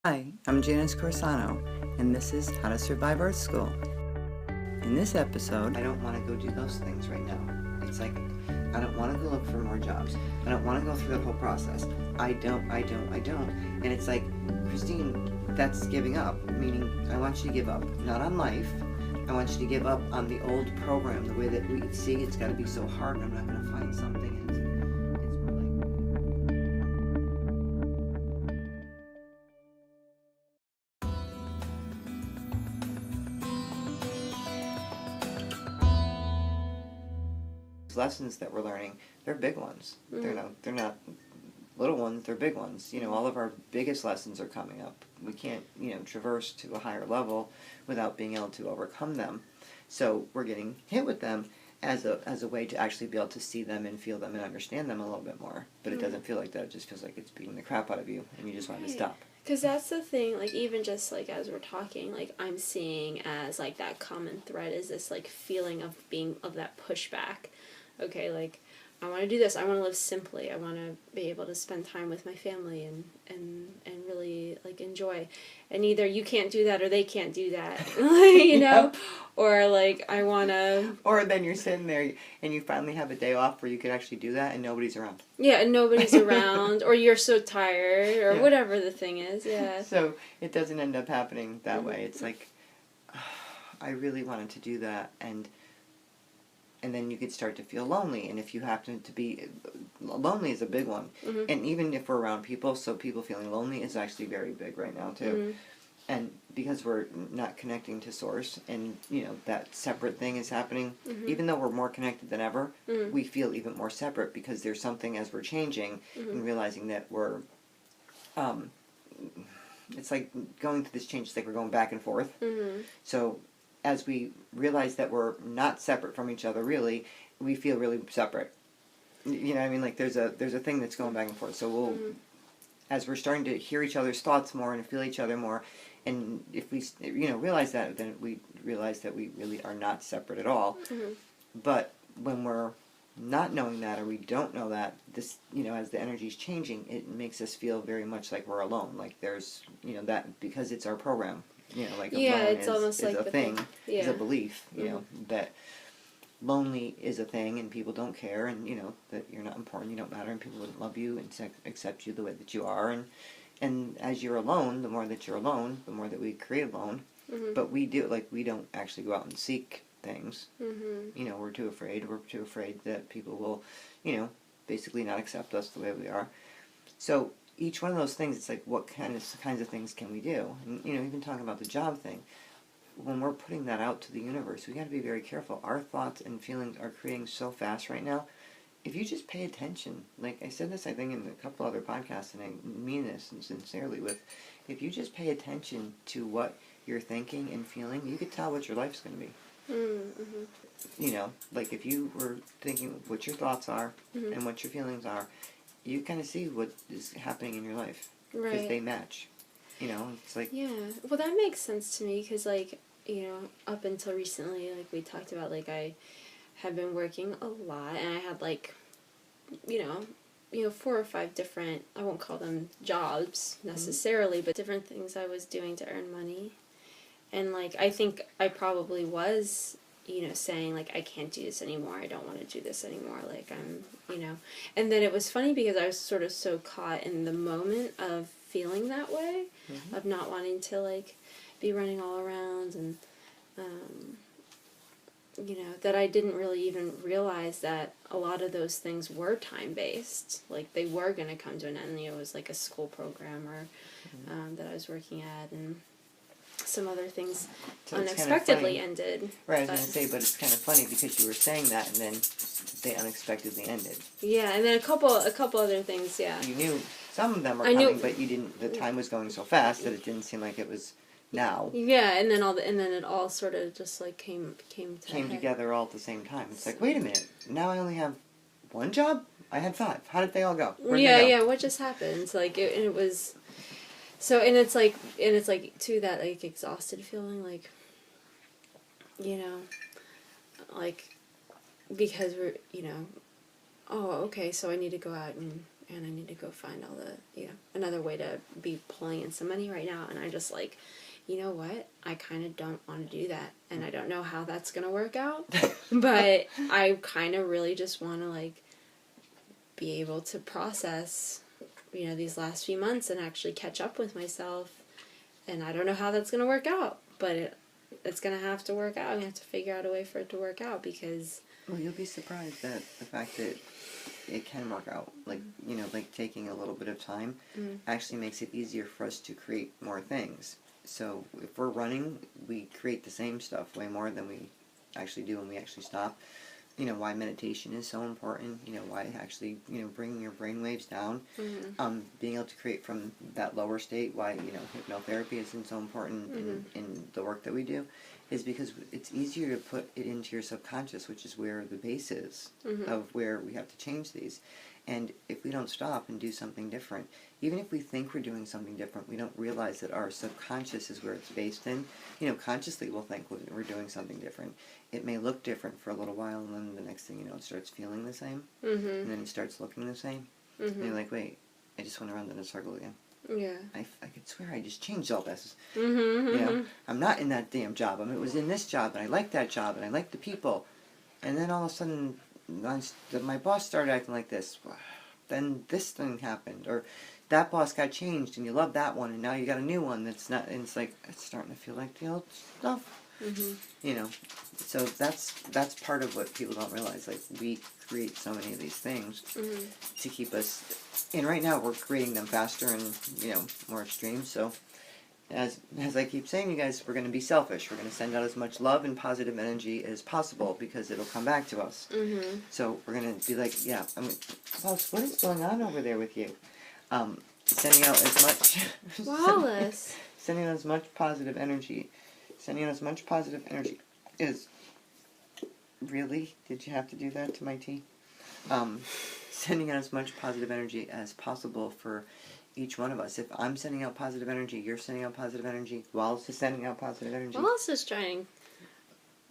Hi, I'm Janice Corsano, and this is How to Survive Art School. In this episode, I don't want to go do those things right now. It's like, I don't want to go look for more jobs. I don't want to go through that whole process. I don't. And it's like, Christine, that's giving up. Meaning, I want you to give up, not on life. I want you to give up on the old program, the way that we see it's got to be so hard, and I'm not going to find something. And it's lessons that we're learning, they're big ones. They're not little ones, they're big ones. All of our biggest lessons are coming up. We can't, traverse to a higher level without being able to overcome them. So we're getting hit with them as a way to actually be able to see them and feel them and understand them a little bit more. But it doesn't feel like that. It just feels like it's beating the crap out of you and you just want to stop. Because that's the thing, like, even just, like, as we're talking, like, I'm seeing as, like, that common thread is this, like, feeling of that pushback. Okay, like, I want to do this. I want to live simply. I want to be able to spend time with my family and really, like, enjoy. And either you can't do that or they can't do that, you know? Or, like, I want to... Or then you're sitting there and you finally have a day off where you could actually do that and nobody's around. Yeah, and nobody's around. Or you're so tired or whatever the thing is, yeah. So it doesn't end up happening that way. It's like, I really wanted to do that, and then you could start to feel lonely. And if you happen to be... Lonely is a big one. And even if we're around people, so people feeling lonely is actually very big right now, too. And because we're not connecting to Source, and, that separate thing is happening, even though we're more connected than ever, we feel even more separate because there's something as we're changing and realizing that we're... it's like going through this change, it's like we're going back and forth. So as we realize that we're not separate from each other, really, we feel really separate. You know what I mean? Like, there's a thing that's going back and forth. So we'll, as we're starting to hear each other's thoughts more and feel each other more, and if we, realize that, then we realize that we really are not separate at all. But when we're not knowing that, or we don't know that, this, as the energy's changing, it makes us feel very much like we're alone. Like there's, that, because it's our program. Like alone is like a thing, is a belief, that lonely is a thing and people don't care, and, that you're not important, you don't matter, and people wouldn't love you and accept you the way that you are. And as you're alone, the more that you're alone, the more that we create alone. But we don't actually go out and seek things. We're too afraid. We're too afraid that people will, basically not accept us the way we are. So each one of those things, it's like, what kinds of things can we do? And, even talking about the job thing, when we're putting that out to the universe, we got to be very careful. Our thoughts and feelings are creating so fast right now. If you just pay attention, like I said this, I think, in a couple other podcasts, and I mean this and sincerely, if you just pay attention to what you're thinking and feeling, you could tell what your life's going to be. Like if you were thinking what your thoughts are and what your feelings are, you kind of see what is happening in your life. Right. Because they match. It's like... Yeah. Well, that makes sense to me because, like, up until recently, like, we talked about, like, I had been working a lot, and I had, like, 4 or 5 different, I won't call them jobs necessarily, but different things I was doing to earn money. And, like, I think I probably was... saying, like, I can't do this anymore, I don't want to do this anymore, like, I'm, And then it was funny because I was sort of so caught in the moment of feeling that way, of not wanting to, like, be running all around, and, that I didn't really even realize that a lot of those things were time-based, like, they were going to come to an end. It was, like, a school program or that I was working at, and some other things so unexpectedly ended. Right, I was going to say, but it's kind of funny because you were saying that and then they unexpectedly ended. Yeah, and then a couple other things, yeah. You knew some of them were coming, but you didn't, the time was going so fast that it didn't seem like it was now. Yeah, and then it all sort of just like came together all at the same time. It's like, wait a minute, now I only have one job? I had 5. How did they all go? Where'd they go? Yeah, what just happened? It's like, it was... So, and it's like, too, that, like, exhausted feeling, like, like, because we're, oh, okay, so I need to go out and and I need to go find all the, another way to be pulling in some money right now. And I just like, you know what? I kind of don't want to do that. And I don't know how that's going to work out. But I kind of really just want to, like, be able to process, these last few months and actually catch up with myself. And I don't know how that's going to work out. But it's going to have to work out. I'm going to have to figure out a way for it to work out because... Well, you'll be surprised at the fact that it can work out. Like, like taking a little bit of time actually makes it easier for us to create more things. So if we're running, we create the same stuff way more than we actually do when we actually stop. Why meditation is so important. Why actually, bringing your brain waves down. Being able to create from that lower state. Why, hypnotherapy is so important in the work that we do. Is because it's easier to put it into your subconscious, which is where the base is of where we have to change these. And if we don't stop and do something different, even if we think we're doing something different, we don't realize that our subconscious is where it's based in. Consciously we'll think we're doing something different. It may look different for a little while, and then the next thing you know, it starts feeling the same. And then it starts looking the same. And you're like, wait, I just went around in a circle again. Yeah. I could swear I just changed all this. I'm not in that damn job. It was in this job, and I liked that job, and I liked the people. And then all of a sudden, my boss started acting like this. Then this thing happened. Or that boss got changed, and you love that one, and now you got a new one that's not... And it's like, it's starting to feel like the old stuff. So that's part of what people don't realize. Like, we create so many of these things to keep us... And right now, we're creating them faster and, more extreme. So, as I keep saying, you guys, we're going to be selfish. We're going to send out as much love and positive energy as possible because it'll come back to us. So, we're going to be like, Wallace, what is going on over there with you? Sending out as much... Wallace! Sending out as much positive energy. Sending out as much positive energy is... Really? Did you have to do that to my tea? Sending out as much positive energy as possible for each one of us. If I'm sending out positive energy, you're sending out positive energy, Wallace is sending out positive energy. Wallace is trying.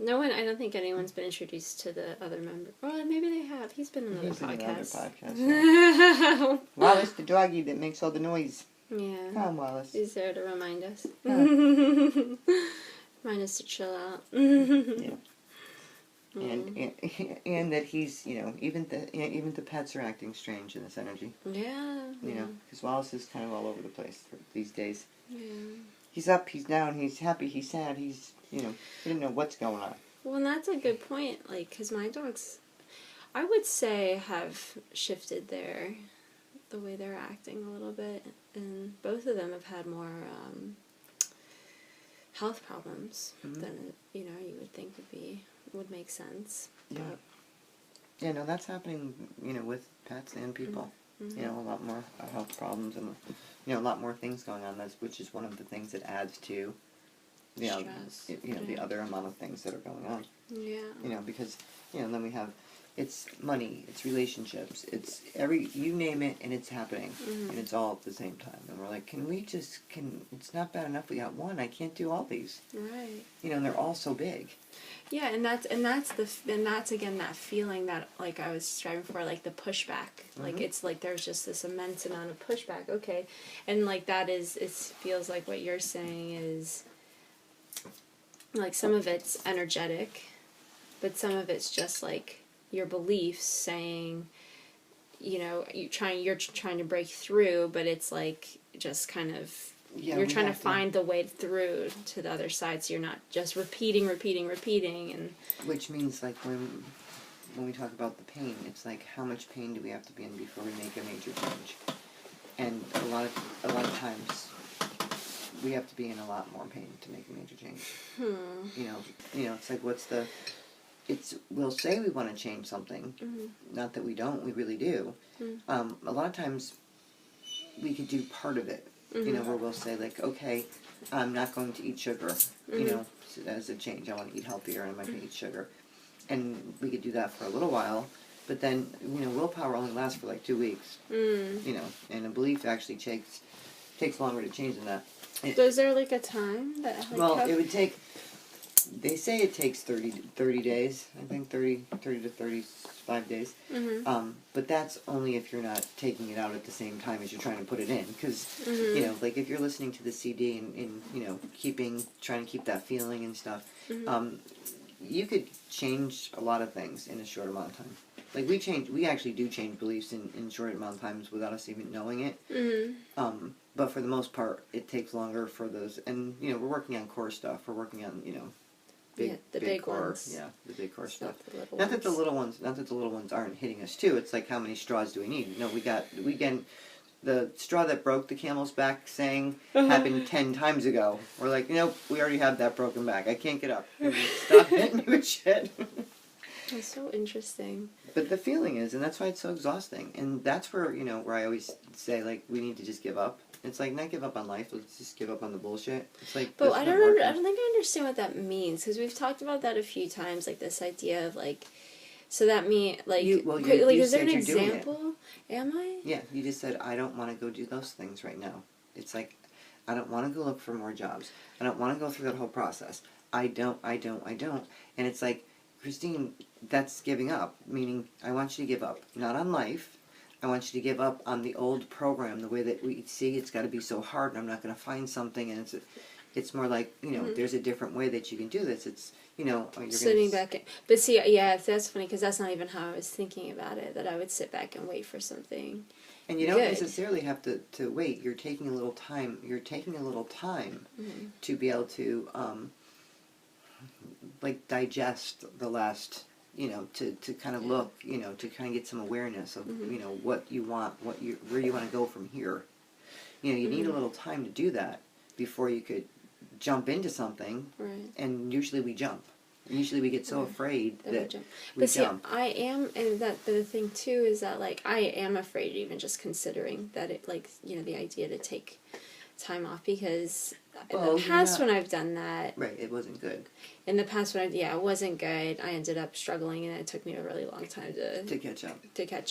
I don't think anyone's been introduced to the other member. Well, maybe they have. He's been in another podcast. Yeah. Wallace, the doggy that makes all the noise. Yeah. Come on, Wallace. He's there to remind us. Huh. Remind us to chill out. Yeah. And that he's, even the pets are acting strange in this energy. Yeah. Because Wallace is kind of all over the place these days. Yeah. He's up, he's down, he's happy, he's sad, he's, he didn't know what's going on. Well, and that's a good point, like, because my dogs, I would say, have shifted the way they're acting a little bit, and both of them have had more health problems than, you would think would make sense. Yeah. Yeah, no, that's happening, with pets and people. A lot more health problems and, a lot more things going on, which is one of the things that adds to, stress. The other amount of things that are going on. Yeah. Because, then we have, it's money, it's relationships, it's you name it, and it's happening. And it's all at the same time. And we're like, it's not bad enough we got one, I can't do all these. Right. And they're all so big. Yeah, and that's again that feeling that, like, I was striving for, like, the pushback. Like, it's like there's just this immense amount of pushback. Okay, and like it feels like what you're saying is, like, some of it's energetic, but some of it's just like your beliefs saying, you're trying to break through, but it's like just kind of. Yeah, you're trying to find the way through to the other side, so you're not just repeating, and... Which means, like, when we talk about the pain, it's like, how much pain do we have to be in before we make a major change? And a lot of times, we have to be in a lot more pain to make a major change. It's like, we'll say we want to change something, not that we don't, we really do. A lot of times, we could do part of it. Where we'll say, like, okay, I'm not going to eat sugar, as a change. I want to eat healthier, and I'm not going to eat sugar. And we could do that for a little while, but then, willpower only lasts for, like, 2 weeks. And a belief actually takes longer to change than that. So is there, like, a time that... Well, it would take... They say it takes 30 days. I think 30 to 35 days. But that's only if you're not taking it out at the same time as you're trying to put it in. Because, you know, like if you're listening to the CD and you know, trying to keep that feeling and stuff, you could change a lot of things in a short amount of time. Like we actually do change beliefs in short amount of times without us even knowing it. But for the most part, it takes longer for those. And, you know, we're working on core stuff. We're working on, you know, the big core, ones. yeah, the big core stuff. Not That the little ones aren't hitting us too. It's like, how many straws do we need? No, the straw that broke the camel's back saying happened 10 times ago. We're like, nope, we already have that broken back. I can't get up. Stop hitting you with shit. That's so interesting. But the feeling is, and that's why it's so exhausting. And that's where, you know, where I always say, like, we need to just give up. It's like, not give up on life, let's just give up on the bullshit. It's like, but I don't think I understand what that means, because we've talked about that a few times, like this idea of like, so that means like, is there an example? Am I? Yeah, you just said, I don't want to go do those things right now. It's like, I don't want to go look for more jobs. I don't want to go through that whole process. I don't. And it's like, Christine, that's giving up, meaning I want you to give up, not on life. I want you to give up on the old program, the way that we see it's got to be so hard, and I'm not going to find something, and it's more like, you know, there's a different way that you can do this. It's, you know, you're sitting back in. But see, yeah, that's funny, because that's not even how I was thinking about it, that I would sit back and wait for something. And you don't necessarily have to wait. You're taking a little time. You're taking a little time to be able to, like, digest the last, you know, to kind of look, you know, to kind of get some awareness of, you know, what you want, where you want to go from here. You know, you need a little time to do that before you could jump into something. Right. And usually we jump. Usually we get so afraid that we jump. But see, I am, and the thing too is that, like, I am afraid even just considering that it, like, you know, the idea to take time off, because in the past when I've done that, right, it wasn't good. In the past when it wasn't good. I ended up struggling, and it took me a really long time to catch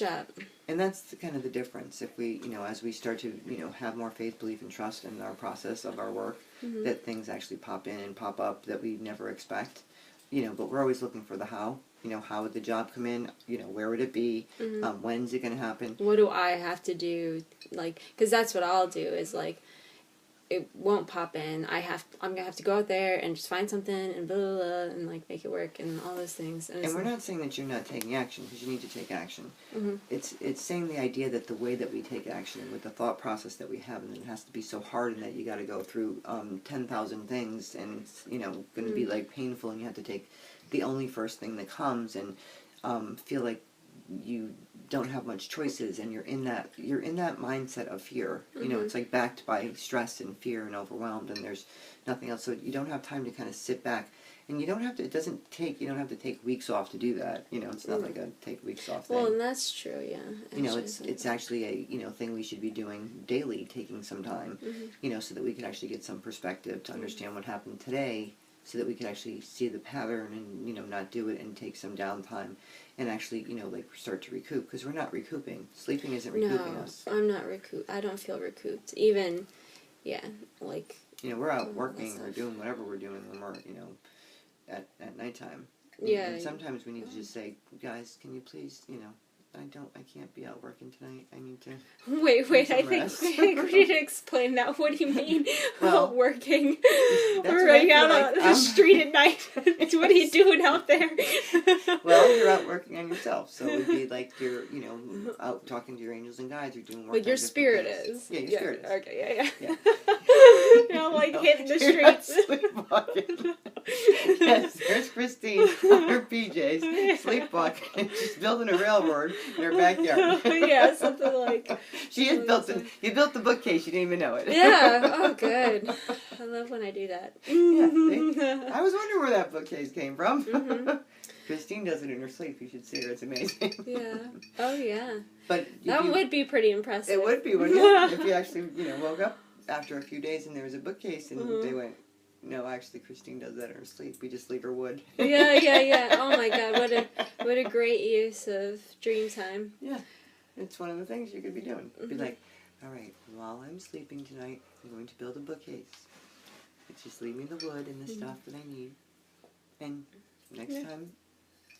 up. And that's kind of the difference. If we, you know, as we start to, you know, have more faith, belief, and trust in our process of our work, that things actually pop in and pop up that we never expect. You know, but we're always looking for the how. You know, how would the job come in? You know, where would it be? When's it going to happen? What do I have to do? Like, because that's what I'll do is, like, it won't pop in. I'm going to have to go out there and just find something and blah, blah, blah, and, like, make it work and all those things. And we're not saying that you're not taking action, because you need to take action. It's saying the idea that the way that we take action and with the thought process that we have, and it has to be so hard, and that you got to go through 10,000 things, and it's, you know, going to be, like, painful, and you have to take the only first thing that comes, and feel like you don't have much choices, and you're in that mindset of fear. You know, it's like backed by stress and fear and overwhelmed, and there's nothing else. So you don't have time to kind of sit back, and you don't have to. You don't have to take weeks off to do that. You know, it's not like a take weeks off thing. Well, and that's true. Yeah. You know, it's actually a, you know, thing we should be doing daily, taking some time. You know, so that we can actually get some perspective to understand what happened today, so that we can actually see the pattern and, you know, not do it and take some downtime and actually, you know, like, start to recoup, because we're not recouping. Sleeping isn't recouping us. No, I'm not recouped. I don't feel recouped. Even, like... You know, we're out working or doing whatever we're doing when we're, you know, at nighttime. Yeah. And sometimes we need to just say, guys, can you please, you know, I can't be out working tonight. I need to... Wait, I think we need to explain that. What do you mean, out working? We're running out on the street at night. What are you doing out there? Well, you're out working on yourself, so it would be like you're, you know, out talking to your angels and guides, you're doing work. Like your spirit is. Yeah, your spirit is. Okay, yeah. You're all, like, hitting the streets. Sleepwalking. Yes, there's Christine on her PJs, sleepwalking, she's building a railroad in her backyard. Yeah, something like... You built the bookcase, you didn't even know it. Yeah, oh good. I love when I do that. Yeah, I was wondering where that bookcase came from. Christine does it in her sleep, you should see her, it's amazing. Yeah, oh yeah. But that would be pretty impressive. It would be, wouldn't it? If you actually, you know, woke up after a few days and there was a bookcase and they went, no, actually, Christine does that in her sleep. We just leave her wood. Yeah. Oh my God, what a great use of dream time. Yeah, it's one of the things you could be doing. Be like, all right, while I'm sleeping tonight, I'm going to build a bookcase. Just leave me the wood and the stuff that I need. And next time,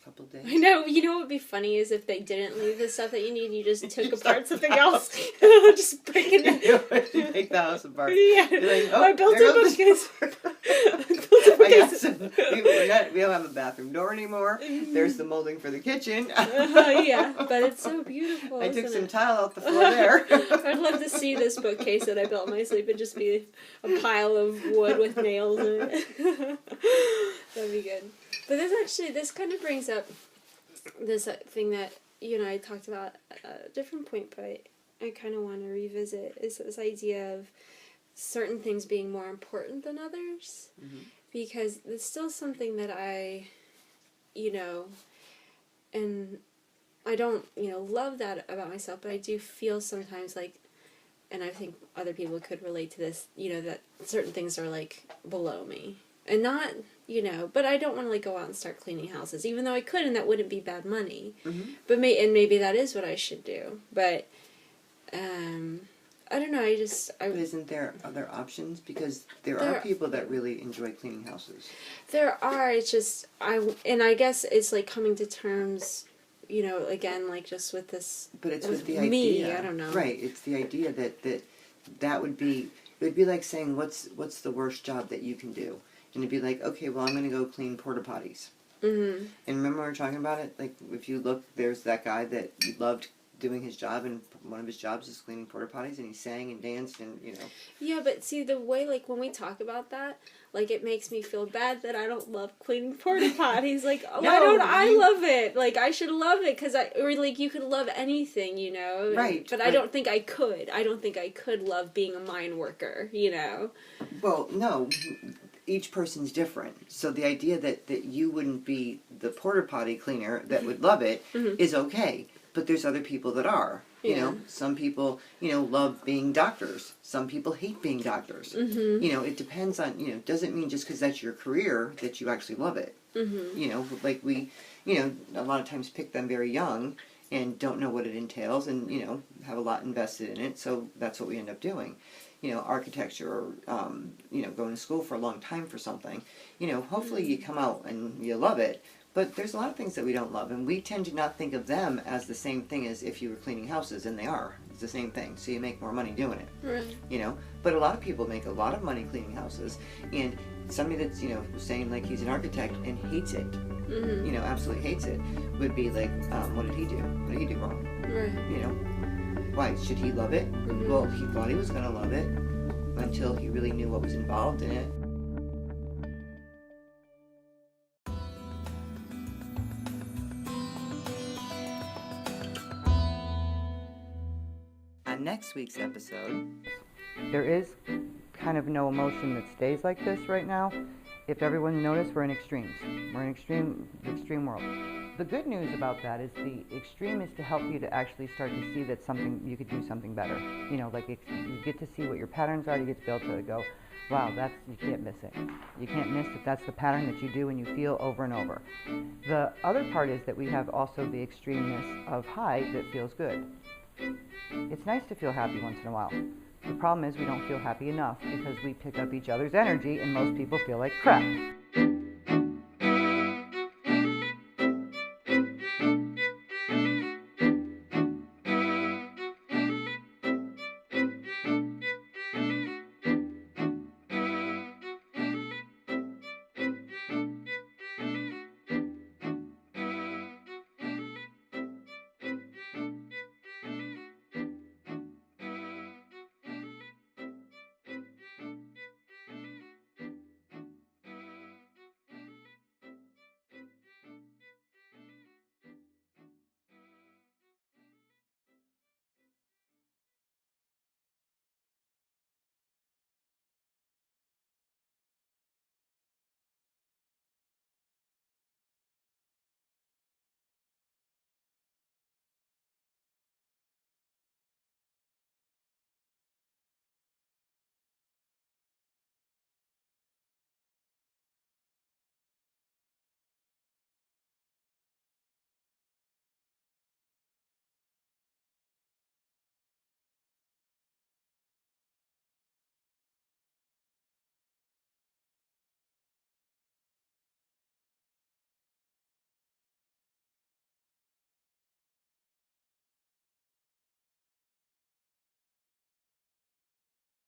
a couple days. I know. You know what would be funny is if they didn't leave the stuff that you need, you just took apart something else. Just breaking it. You take the house apart. Yeah. You're like, I built a bookcase. We don't have a bathroom door anymore. There's the molding for the kitchen. Yeah, but it's so beautiful. I took some tile off the floor there. I'd love to see this bookcase that I built myself. It'd just be a pile of wood with nails in it. That'd be good. But this kind of brings up this thing that you and I talked about at a different point, but I kind of want to revisit, is this idea of certain things being more important than others. Mm-hmm. Because it's still something that I, and I don't, love that about myself, but I do feel sometimes like, and I think other people could relate to this, that certain things are like below me. And not, but I don't want to like go out and start cleaning houses, even though I could, and that wouldn't be bad money. Mm-hmm. But maybe that is what I should do. But, I don't know, But isn't there other options? Because there are people that really enjoy cleaning houses. There are, it's just, I guess it's like coming to terms, again, like just with this. But it's with the me, idea. I don't know. Right, it's the idea that would be, it would be like saying, what's the worst job that you can do? And it'd be like, okay, well, I'm going to go clean porta potties. Mm-hmm. And remember we were talking about it? Like, if you look, there's that guy that loved doing his job, and one of his jobs is cleaning porta potties, and he sang and danced, and Yeah, but see, the way, like, when we talk about that, like, it makes me feel bad that I don't love cleaning porta potties. Like, why don't I love it? Like, I should love it, or like, you could love anything, Right. But I don't think I could. I don't think I could love being a mine worker, Well, no. Each person's different. So the idea that you wouldn't be the porta potty cleaner that would love it is okay. But there's other people that are. Some people, love being doctors. Some people hate being doctors. Mm-hmm. It depends on, doesn't mean just because that's your career that you actually love it. Mm-hmm. Like we, a lot of times pick them very young and don't know what it entails and, have a lot invested in it. So that's what we end up doing. Architecture or, going to school for a long time for something. Hopefully you come out and you love it. But there's a lot of things that we don't love, and we tend to not think of them as the same thing as if you were cleaning houses, and they are. It's the same thing, so you make more money doing it. Right. But a lot of people make a lot of money cleaning houses, and somebody that's, saying like he's an architect and hates it, absolutely hates it, would be like, what did he do? What did he do wrong? Right. Why? Should he love it? Mm-hmm. Well, he thought he was going to love it until he really knew what was involved in it. On next week's episode, there is kind of no emotion that stays like this right now. If everyone noticed, we're in extremes. We're in extreme world. The good news about that is the extreme is to help you to actually start to see that you could do something better. You get to see what your patterns are. You get to be able to go, wow, you can't miss it. You can't miss that that's the pattern that you do and you feel over and over. The other part is that we have also the extremeness of high that feels good. It's nice to feel happy once in a while. The problem is we don't feel happy enough because we pick up each other's energy and most people feel like crap.